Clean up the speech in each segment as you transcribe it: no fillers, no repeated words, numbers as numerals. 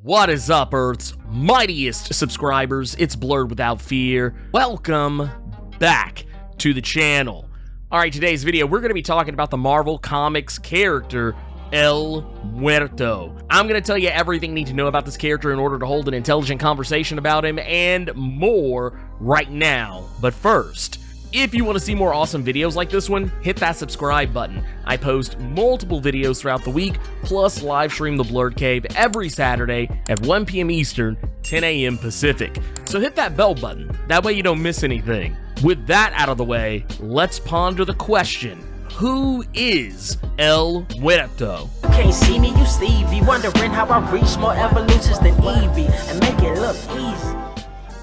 What is up, Earth's mightiest subscribers? It's Blerd without fear. Welcome back to the channel. Alright, today's video, we're going to be talking about the Marvel Comics character, El Muerto. I'm going to tell you everything you need to know about this character in order to hold an intelligent conversation about him and more right now. But first, if you want to see more awesome videos like this one, hit that subscribe button. I post multiple videos throughout the week, plus live stream the Blerd Cave every Saturday at 1 p.m. Eastern, 10 a.m. Pacific. So hit that bell button, that way you don't miss anything. With that out of the way, let's ponder the question, who is El Muerto? You can't see me, you Stevie, wondering how I reach more evolutions than Evie, and make it look easy.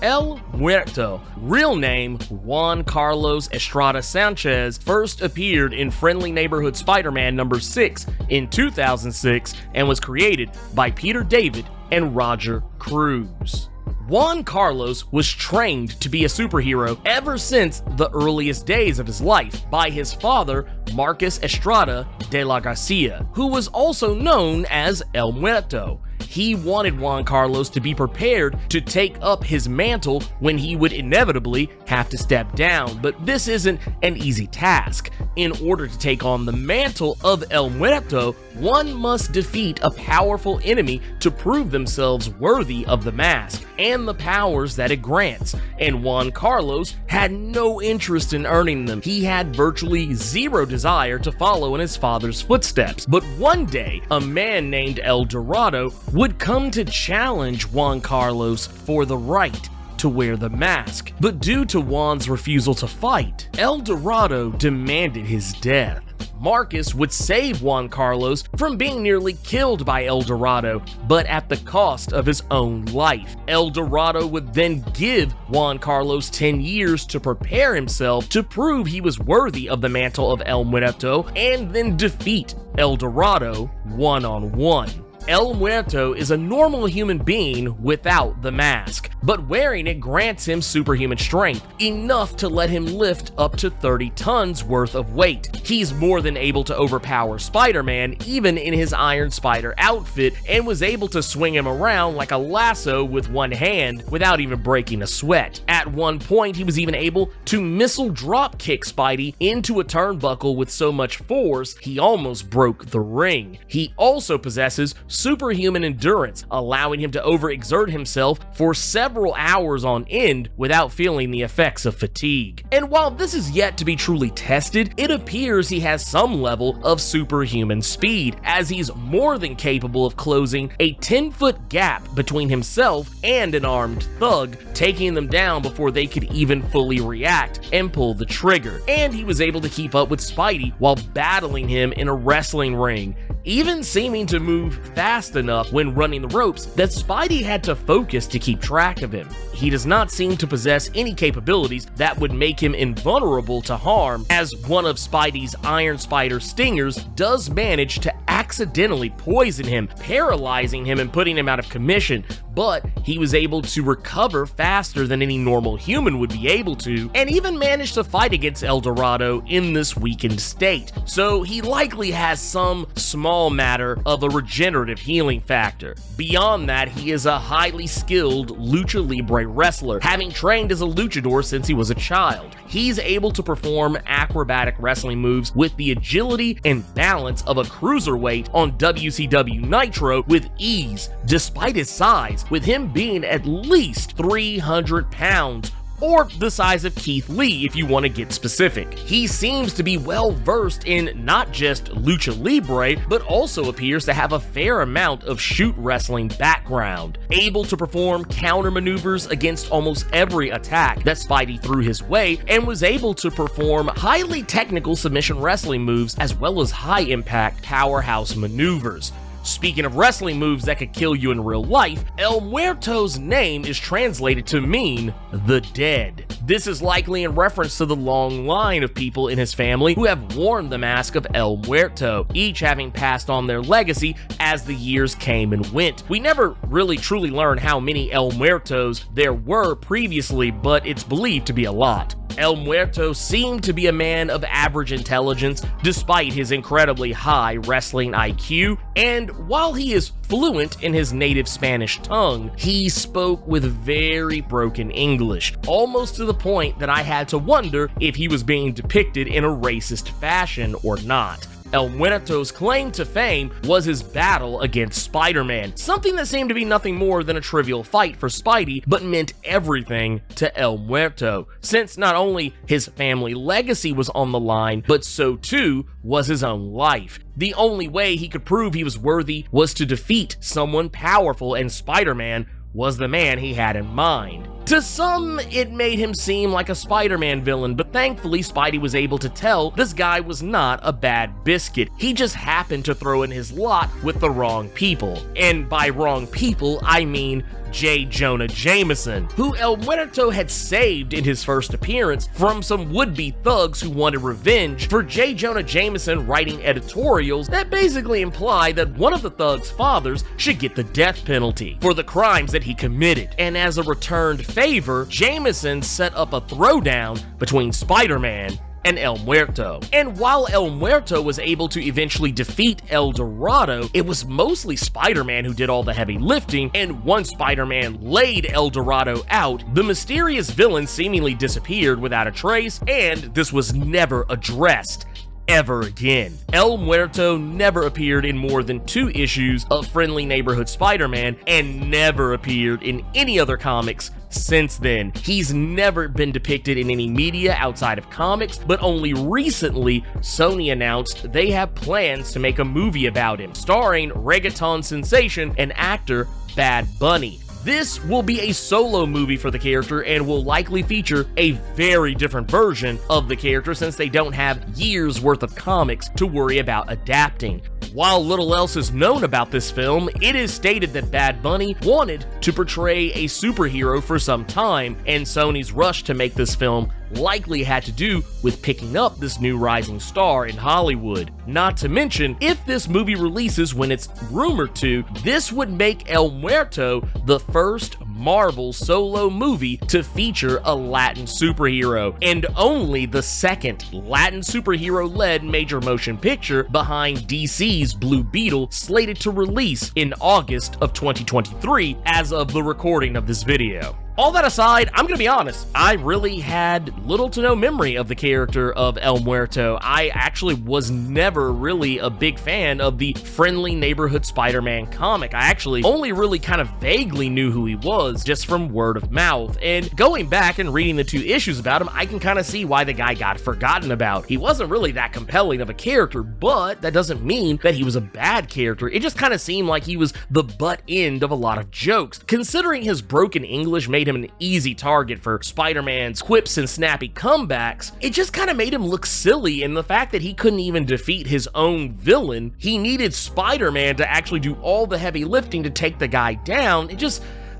El Muerto, real name Juan Carlos Estrada Sanchez, first appeared in Friendly Neighborhood Spider-Man number 6 in 2006 and was created by Peter David and Roger Cruz. Juan Carlos was trained to be a superhero ever since the earliest days of his life by his father, Marcus Estrada de la Garcia, who was also known as El Muerto. He wanted Juan Carlos to be prepared to take up his mantle when he would inevitably have to step down, but this isn't an easy task. In order to take on the mantle of El Muerto, one must defeat a powerful enemy to prove themselves worthy of the mask and the powers that it grants, and Juan Carlos had no interest in earning them. He had virtually zero desire to follow in his father's footsteps. But one day, a man named El Dorado would come to challenge Juan Carlos for the right to wear the mask. But due to Juan's refusal to fight, El Dorado demanded his death. Marcus would save Juan Carlos from being nearly killed by El Dorado, but at the cost of his own life. El Dorado would then give Juan Carlos 10 years to prepare himself to prove he was worthy of the mantle of El Muerto and then defeat El Dorado one-on-one. El Muerto is a normal human being without the mask, but wearing it grants him superhuman strength, enough to let him lift up to 30 tons worth of weight. He's more than able to overpower Spider-Man even in his Iron Spider outfit, and was able to swing him around like a lasso with one hand without even breaking a sweat. At one point, he was even able to missile drop kick Spidey into a turnbuckle with so much force he almost broke the ring. He also possesses superhuman endurance, allowing him to overexert himself for several hours on end without feeling the effects of fatigue. And while this is yet to be truly tested, it appears he has some level of superhuman speed, as he's more than capable of closing a 10-foot gap between himself and an armed thug, taking them down before they could even fully react and pull the trigger. And he was able to keep up with Spidey while battling him in a wrestling ring, even seeming to move fast enough when running the ropes that Spidey had to focus to keep track of him. He does not seem to possess any capabilities that would make him invulnerable to harm, as one of Spidey's Iron Spider stingers does manage to accidentally poison him, paralyzing him and putting him out of commission, but he was able to recover faster than any normal human would be able to, and even managed to fight against El Dorado in this weakened state. So he likely has some small matter of a regenerative healing factor. Beyond that, he is a highly skilled lucha libre wrestler, having trained as a luchadore since he was a child. He's able to perform acrobatic wrestling moves with the agility and balance of a cruiserweight on WCW Nitro with ease, despite his size, with him being at least 300 pounds, or the size of Keith Lee if you want to get specific. He seems to be well versed in not just lucha libre, but also appears to have a fair amount of shoot wrestling background, able to perform counter maneuvers against almost every attack that Spidey threw his way, and was able to perform highly technical submission wrestling moves as well as high impact powerhouse maneuvers. Speaking of wrestling moves that could kill you in real life, El Muerto's name is translated to mean the dead. This is likely in reference to the long line of people in his family who have worn the mask of El Muerto, each having passed on their legacy as the years came and went. We never really truly learned how many El Muertos there were previously, but it's believed to be a lot. El Muerto seemed to be a man of average intelligence despite his incredibly high wrestling IQ, and while he is fluent in his native Spanish tongue, he spoke with very broken English, almost to the point that I had to wonder if he was being depicted in a racist fashion or not. El Muerto's claim to fame was his battle against Spider-Man, something that seemed to be nothing more than a trivial fight for Spidey, but meant everything to El Muerto, since not only his family legacy was on the line, but so too was his own life. The only way he could prove he was worthy was to defeat someone powerful, and Spider-Man was the man he had in mind. To some, it made him seem like a Spider-Man villain, but thankfully Spidey was able to tell this guy was not a bad biscuit. He just happened to throw in his lot with the wrong people. And by wrong people, I mean J. Jonah Jameson, who El Muerto had saved in his first appearance from some would-be thugs who wanted revenge for J. Jonah Jameson writing editorials that basically imply that one of the thugs' fathers should get the death penalty for the crimes that he committed. And as a returned favor, Jameson set up a throwdown between Spider-Man and El Muerto. And while El Muerto was able to eventually defeat El Dorado, it was mostly Spider-Man who did all the heavy lifting, and once Spider-Man laid El Dorado out, the mysterious villain seemingly disappeared without a trace, and this was never addressed ever again. El Muerto never appeared in more than 2 issues of Friendly Neighborhood Spider-Man, and never appeared in any other comics since then. He's never been depicted in any media outside of comics, but only recently Sony announced they have plans to make a movie about him, starring reggaeton sensation and actor Bad Bunny. This will be a solo movie for the character and will likely feature a very different version of the character since they don't have years worth of comics to worry about adapting. While little else is known about this film, it is stated that Bad Bunny wanted to portray a superhero for some time, and Sony's rush to make this film likely had to do with picking up this new rising star in Hollywood. Not to mention, if this movie releases when it's rumored to, this would make El Muerto the first Marvel solo movie to feature a Latin superhero, and only the second Latin superhero-led major motion picture behind DC's Blue Beetle, slated to release in August of 2023 as of the recording of this video. All that aside, I'm gonna be honest, I really had little to no memory of the character of El Muerto. I actually was never really a big fan of the Friendly Neighborhood Spider-Man comic. I actually only really kind of vaguely knew who he was just from word of mouth, and going back and reading the 2 issues about him, I can kind of see why the guy got forgotten about. He wasn't really that compelling of a character, but that doesn't mean that he was a bad character. It just kind of seemed like he was the butt end of a lot of jokes. Considering his broken English made him an easy target for Spider-Man's quips and snappy comebacks, it just kind of made him look silly, and the fact that he couldn't even defeat his own villain, he needed Spider-Man to actually do all the heavy lifting to take the guy down.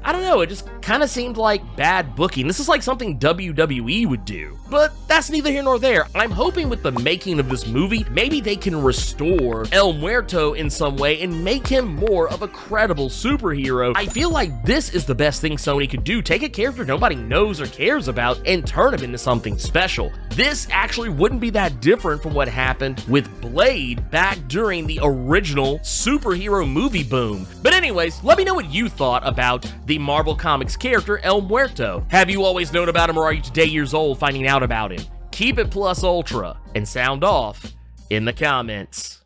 I don't know, it just kind of seemed like bad booking. This is like something WWE would do. But that's neither here nor there. I'm hoping with the making of this movie, maybe they can restore El Muerto in some way and make him more of a credible superhero. I feel like this is the best thing Sony could do. Take a character nobody knows or cares about and turn him into something special. This actually wouldn't be that different from what happened with Blerd back during the original superhero movie boom. But anyways, let me know what you thought about the Marvel Comics character El Muerto. Have you always known about him, or are you today years old finding out about him? Keep it plus ultra and sound off in the comments.